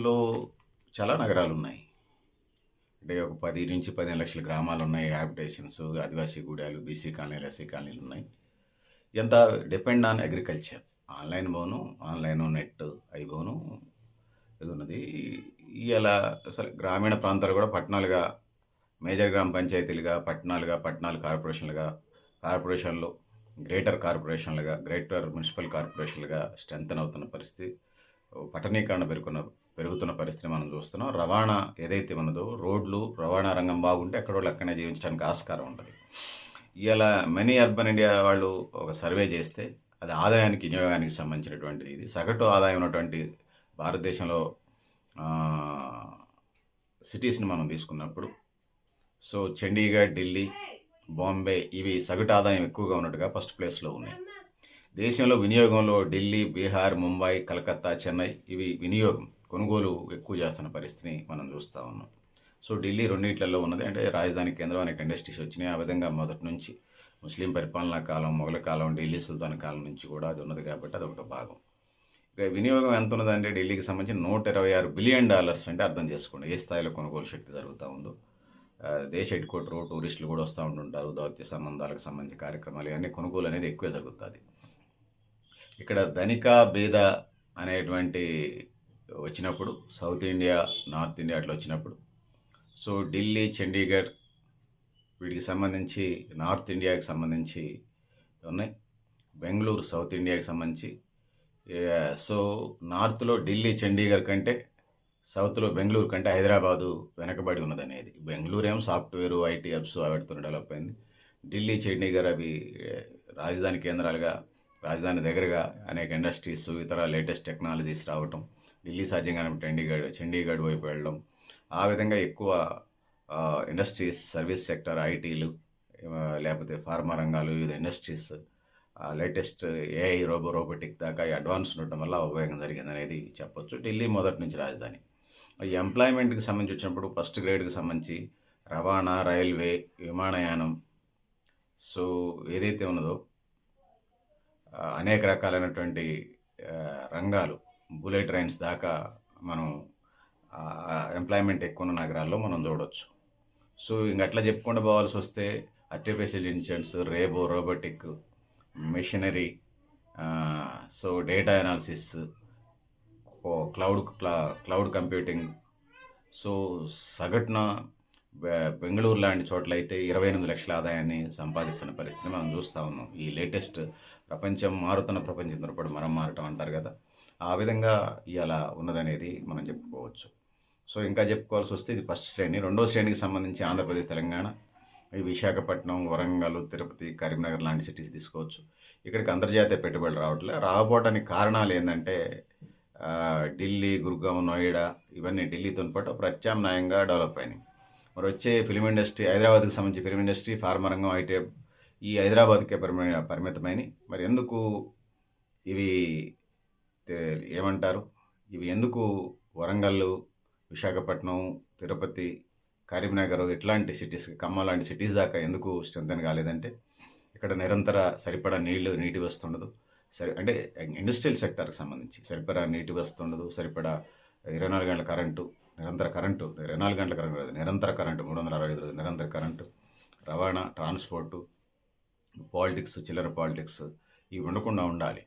లో చాలా నగరాలున్నాయి. అంటే ఒక 10-15 లక్షల గ్రామాలున్నాయి. హ్యాబిటేషన్స్, ఆదివాసీ గూడాలు, బీసీ కాలనీలు, ఎస్సీ కాలనీలున్నాయి. ఎంత డిపెండ్ ఆన్ అగ్రికల్చర్. ఆన్‌లైన్ బోను, ఆన్‌లైను, నెట్ అయి బోను ఇదున్నది. ఇయాల అసలు గ్రామీణ ప్రాంతాలు గూడా పట్టణాలుగా, మేజర్ గ్రామ పంచాయతీలుగా, పట్టణాలుగా, పట్టణాలు కార్పొరేషన్లుగా, కార్పొరేషన్‌లు గ్రేటర్ మున్సిపల్ కార్పొరేషన్లుగా స్ట్రెంథెన్ అవుతున్న పరిస్థితి. పట్టణీకరణ పెరుగుతున్న పరిస్థితిని మనం చూస్తున్నాం. రవాణా ఏదైతే ఉన్నదో రవాణా రంగం బాగుంటే ఎక్కడోళ్ళు అక్కడనే జీవించడానికి ఆస్కారం ఉంటది. ఇయాల మనీ అర్బన్ ఇండియా వాళ్ళు ఒక సర్వే చేస్తే అది ఆదాయానికి, వినియోగానికి సంబంధించినటువంటిది ఇది. సగటు ఆదాయం ఉన్నటువంటి భారతదేశంలో సిటీస్‌ని మనం తీసుకున్నప్పుడు చండీగఢ్, ఢిల్లీ, బాంబే ఇవి సగటు ఆదాయం ఎక్కువగా ఉన్నట్టుగా ఫస్ట్ ప్లేస్‌లో ఉన్నాయి. దేశంలో వినియోగంలో ఢిల్లీ, బీహార్, ముంబై, కలకత్తా, చెన్నై ఇవి కొనుగోలు ఎక్కువ చేస్తున్న పరిస్థితిని మనం చూస్తూ ఉన్నాం. ఢిల్లీ రెండిట్లలో ఉన్నది. అంటే రాజధాని కేంద్రం అనేక ఇండస్ట్రీస్ వచ్చినాయి. ఆ విధంగా మొదటి నుంచి ముస్లిం పరిపాలనా కాలం, మొఘల కాలం, ఢిల్లీ సుల్తాన్ కాలం నుంచి కూడా అది ఉన్నది కాబట్టి అదొక భాగం. ఇక వినియోగం ఎంత ఉన్నదంటే ఢిల్లీకి సంబంధించి $126 బిలియన్ అంటే అర్థం చేసుకోండి ఏ స్థాయిలో కొనుగోలు శక్తి జరుగుతూ ఉందో. దేశ హెడ్ క్వార్టర్, టూరిస్టులు కూడా వస్తూ ఉంటుంటారు. దౌత్య సంబంధాలకు సంబంధించి కార్యక్రమాలు ఇవన్నీ కొనుగోలు అనేది ఎక్కువే జరుగుతుంది. ఇక్కడ ధనిక బీద అనేటువంటి వచ్చినప్పుడు సౌత్ ఇండియా, నార్త్ ఇండియా అట్లా వచ్చినప్పుడు ఢిల్లీ, చండీగఢ్ వీటికి సంబంధించి నార్త్ ఇండియాకి సంబంధించి ఉన్నాయి. బెంగళూరు సౌత్ ఇండియాకి సంబంధించి. నార్త్లో ఢిల్లీ, చండీగఢ్ కంటే సౌత్లో బెంగళూరు కంటే హైదరాబాదు వెనకబడి ఉన్నదనేది. బెంగళూరు ఏమో సాఫ్ట్వేర్, ఐటీ హబ్స్ వాటితో డెవలప్ అయింది. ఢిల్లీ, చండీగఢ్ అవి రాజధాని కేంద్రాలుగా, రాజధాని దగ్గరగా అనేక ఇండస్ట్రీస్, ఇతర లేటెస్ట్ టెక్నాలజీస్ రావటం, ఢిల్లీ సాధ్యం కానప్పుడు చండీగఢ్ వైపు వెళ్ళడం, ఆ విధంగా ఎక్కువ ఇండస్ట్రీస్, సర్వీస్ సెక్టర్, ఐటీలు, లేకపోతే ఫార్మా రంగాలు, వివిధ ఇండస్ట్రీస్, లేటెస్ట్ ఏఐ, రోబోటిక్ దాకా అడ్వాన్స్ ఉండటం వల్ల ఉపయోగం జరిగింది అనేది చెప్పొచ్చు. ఢిల్లీ మొదటి నుంచి రాజధాని. ఈ ఎంప్లాయ్మెంట్కి సంబంధించి వచ్చినప్పుడు ఫస్ట్ గ్రేడ్కి సంబంధించి రవాణా, రైల్వే, విమానయానం ఏదైతే ఉన్నదో అనేక రకాలైనటువంటి రంగాలు, బుల్లెట్ ట్రైన్స్ దాకా మనం ఎంప్లాయ్మెంట్ ఎక్కువ ఉన్న నగరాల్లో మనం చూడవచ్చు. ఇంక అట్లా చెప్పుకుంటూ పోవాల్సి వస్తే artificial intelligence, robotic, machinery, data analysis, cloud computing. సగటున బెంగళూరు లాంటి చోట్ల అయితే 28 లక్షల ఆదాయాన్ని సంపాదిస్తున్న పరిస్థితిని మనం చూస్తూ ఉన్నాం. ఈ లేటెస్ట్ మారుతున్న ప్రపంచం తరపడి మనం మారటం అంటారు కదా, ఆ విధంగా ఇవాళ ఉన్నదనేది మనం చెప్పుకోవచ్చు. ఇంకా చెప్పుకోవాల్సి వస్తే ఇది ఫస్ట్ శ్రేణి. రెండో శ్రేణికి సంబంధించి ఆంధ్రప్రదేశ్, తెలంగాణ, ఈ విశాఖపట్నం, వరంగల్, తిరుపతి, కరీంనగర్ లాంటి సిటీస్ తీసుకోవచ్చు. ఇక్కడికి అంతర్జాతీయ పెట్టుబడులు రాకపోవడానికి కారణాలు ఏంటంటే ఢిల్లీ, గుర్గావ్, నోయిడా ఇవన్నీ ఢిల్లీతో పాటు ప్రత్యామ్నాయంగా డెవలప్ అయినాయి. మరి వచ్చే ఫిలిం ఇండస్ట్రీ, హైదరాబాద్కి సంబంధించి ఫిలిం ఇండస్ట్రీ, ఫార్మా రంగం, ఐటీ ఈ హైదరాబాద్కే పరిమితమైనవి. మరి ఎందుకు ఇవి ఏమంటారు, ఇవి ఎందుకు వరంగల్, విశాఖపట్నం, తిరుపతి, కరీంనగర్ ఇట్లాంటి సిటీస్, ఖమ్మం లాంటి సిటీస్ దాకా ఎందుకు స్ట్రెంథెన్ కాలేదంటే ఇక్కడ నిరంతర సరిపడా నీటి వస్తుండదు. అంటే ఇండస్ట్రియల్ సెక్టర్కి సంబంధించి సరిపడా నీటి వస్తుండదు, సరిపడా 24 గంటల కరెంటు, నిరంతర కరెంటు, 24 గంటల కరెంటు కాదు, నిరంతర కరెంటు, 365 రోజులు నిరంతర కరెంటు, రవాణా, ట్రాన్స్పోర్టు, పాలిటిక్స్, చిల్లర పాలిటిక్స్ ఇవి ఉండకుండా ఉండాలి.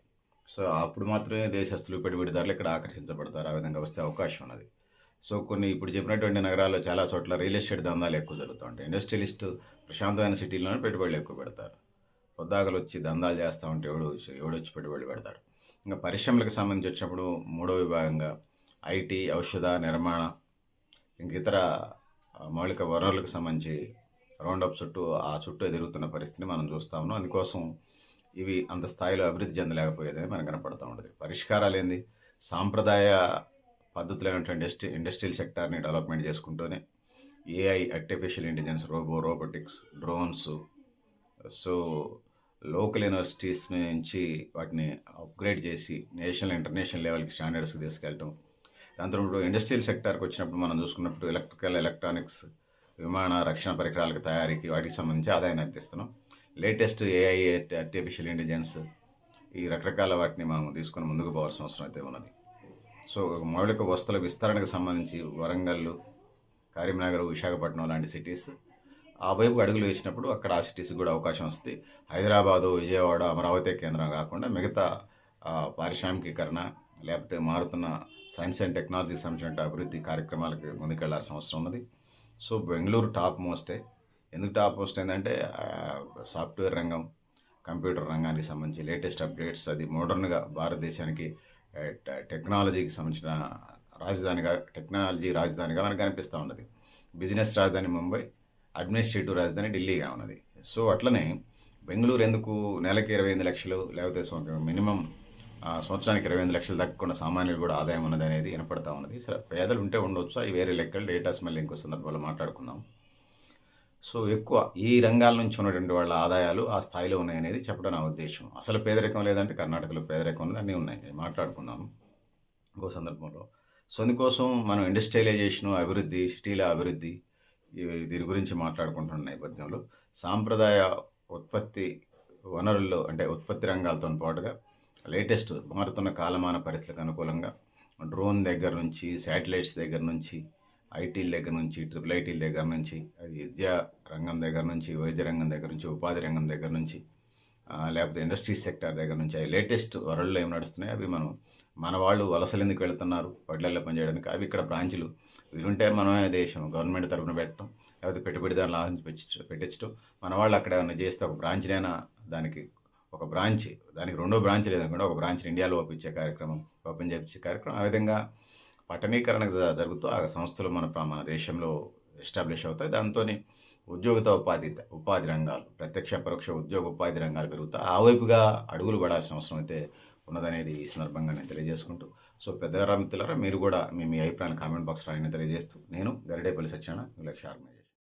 అప్పుడు మాత్రమే దేశస్తులు, పెట్టుబడిదారులు ఇక్కడ ఆకర్షించబడతారు. ఆ విధంగా వస్తే అవకాశం ఉన్నది. కొన్ని ఇప్పుడు చెప్పినటువంటి నగరాల్లో చాలా చోట్ల రియల్ ఎస్టేట్ దందాలు ఎక్కువ జరుగుతూ ఉంటాయి. ఇండస్ట్రియలిస్ట్ ప్రశాంతమైన సిటీల్లోనే పెట్టుబడులు ఎక్కువ పెడతారు. పొద్దాకలు వచ్చి దందాలు చేస్తూ ఉంటే ఎవడొచ్చి పెట్టుబడులు పెడతాడు. ఇంకా పరిశ్రమలకు సంబంధించి వచ్చినప్పుడు మూడో విభాగంగా ఐటీ, ఔషధ, నిర్మాణ, ఇంక ఇతర మౌలిక వనరులకు సంబంధించి రౌండప్ చుట్టూ ఎదుగుతున్న పరిస్థితిని మనం చూస్తూ ఉన్నాం. అందుకోసం ఇవి అంత స్థాయిలో అభివృద్ధి చెందలేకపోయేదని మనకు కనపడుతూ ఉంటుంది. పరిష్కారాలు ఏంది? సాంప్రదాయ పద్ధతులైనటువంటి ఇండస్ట్రియల్ సెక్టార్ని డెవలప్మెంట్ చేసుకుంటూనే AI, artificial intelligence, robotics, drones, local universities నుంచి వాటిని అప్గ్రేడ్ చేసి నేషనల్, ఇంటర్నేషనల్ లెవెల్కి స్టాండర్డ్స్కి తీసుకెళ్ళటం. దాంతో ఇండస్ట్రియల్ సెక్టార్కి వచ్చినప్పుడు మనం చూసుకున్నప్పుడు ఎలక్ట్రికల్, ఎలక్ట్రానిక్స్, విమాన రక్షణ పరికరాలకు తయారీకి వాటికి సంబంధించి ఆదాయాన్ని అర్థిస్తున్నాం. లేటెస్ట్ ఏఐ, ఆర్టిఫిషియల్ ఇంటెలిజెన్స్ ఈ రకరకాల వాటిని మనం తీసుకొని ముందుకు పోవాల్సిన అవసరం అయితే ఉన్నది. సో మౌలిక వసతుల విస్తరణకు సంబంధించి వరంగల్, కరీంనగర్, విశాఖపట్నం లాంటి సిటీస్ ఆ వైపు అడుగులు వేసినప్పుడు అక్కడ ఆ సిటీస్కి కూడా అవకాశం వస్తుంది. హైదరాబాదు, విజయవాడ, అమరావతి కేంద్రం కాకుండా మిగతా పారిశ్రామికీకరణ లేకపోతే మారుతున్న సైన్స్ అండ్ టెక్నాలజీకి సంబంధించిన అభివృద్ధి కార్యక్రమాలకు ముందుకెళ్లాల్సిన అవసరం ఉన్నది. సో బెంగళూరు టాప్ మోస్టే. ఎందుకు టాప్ మోస్ట్ ఏంటంటే సాఫ్ట్వేర్ రంగం, కంప్యూటర్ రంగానికి సంబంధించి లేటెస్ట్ అప్డేట్స్, అది మోడర్న్గా భారతదేశానికి టెక్నాలజీకి సంబంధించిన రాజధానిగా, టెక్నాలజీ రాజధానిగా మనకు కనిపిస్తూ ఉన్నది. బిజినెస్ రాజధాని ముంబై, అడ్మినిస్ట్రేటివ్ రాజధాని ఢిల్లీగా ఉన్నది. సో అట్లనే బెంగళూరు ఎందుకు నెలకి 28 లక్షలు లేకపోతే మినిమం సంవత్సరానికి 28 లక్షలు తగ్గకుండా సామాన్యులు కూడా ఆదాయం ఉన్నది అనేది వినపడతా ఉన్నది. సరే, పేదలు ఉంటే ఉండొచ్చు, అవి వేరే లెక్కలు, డేటాస్ మళ్ళీ ఇంకో సందర్భంలో మాట్లాడుకుందాం. సో ఎక్కువ ఈ రంగాల నుంచి ఉన్నటువంటి వాళ్ళ ఆదాయాలు ఆ స్థాయిలో ఉన్నాయనేది చెప్పడం నా ఉద్దేశం. అసలు పేదరికం లేదంటే కర్ణాటకలో పేదరికం ఉన్నది, అన్నీ ఉన్నాయి, మాట్లాడుకుందాం ఇంకో సందర్భంలో. సో అందుకోసం మనం ఇండస్ట్రియలైజేషను, అభివృద్ధి, సిటీల అభివృద్ధి, దీని గురించి మాట్లాడుకుంటున్న నేపథ్యంలో సాంప్రదాయ ఉత్పత్తి వనరుల్లో అంటే ఉత్పత్తి రంగాలతో పాటుగా లేటెస్ట్ మారుతున్న కాలమాన పరిస్థితులకు అనుకూలంగా డ్రోన్ దగ్గర నుంచి, శాటిలైట్స్ దగ్గర నుంచి, ఐటీల దగ్గర నుంచి, ట్రిపుల్ ఐటీల దగ్గర నుంచి, విద్యా రంగం దగ్గర నుంచి, వైద్య రంగం దగ్గర నుంచి, ఉపాధి రంగం దగ్గర నుంచి, లేకపోతే ఇండస్ట్రీ సెక్టర్ దగ్గర నుంచి, అవి లేటెస్ట్ వరల్డ్లో ఏమి నడుస్తున్నాయి అవి మన వాళ్ళు వలసలు ఎందుకు వెళుతున్నారు పట్లల్లో పనిచేయడానికి, అవి ఇక్కడ బ్రాంచ్లు వీలుంటే మనమే దేశం గవర్నమెంట్ తరఫున పెట్టడం, లేకపోతే పెట్టుబడిదారులు పెట్టించడం, మన వాళ్ళు అక్కడ ఏమైనా చేస్తే ఒక బ్రాంచ్నైనా, దానికి ఒక బ్రాంచ్, దానికి రెండో బ్రాంచ్ లేదనుకుంటే ఒక బ్రాంచ్ని ఇండియాలో ఓపెన్ చేయించే కార్యక్రమం, ఆ విధంగా పట్టణీకరణ జరుగుతూ ఆ సంస్థలు మన దేశంలో ఎస్టాబ్లిష్ అవుతాయి. దాంతో ఉద్యోగిత ఉపాధి రంగాలు, ప్రత్యక్ష పరోక్ష ఉద్యోగ ఉపాధి రంగాలు పెరుగుతాయి. ఆ వైపుగా అడుగులు పడాల్సిన అవసరం అయితే ఉన్నదనేది ఈ సందర్భంగా నేను తెలియజేసుకుంటూ, సో పెద్దల మిత్రులారా, మీరు కూడా మీ అభిప్రాయాన్ని కామెంట్ బాక్స్ రాయని తెలియజేస్తూ, నేను గరిడేపల్లి సత్యనారాయణ, లక్ష్య ఆర్గనైజేషన్.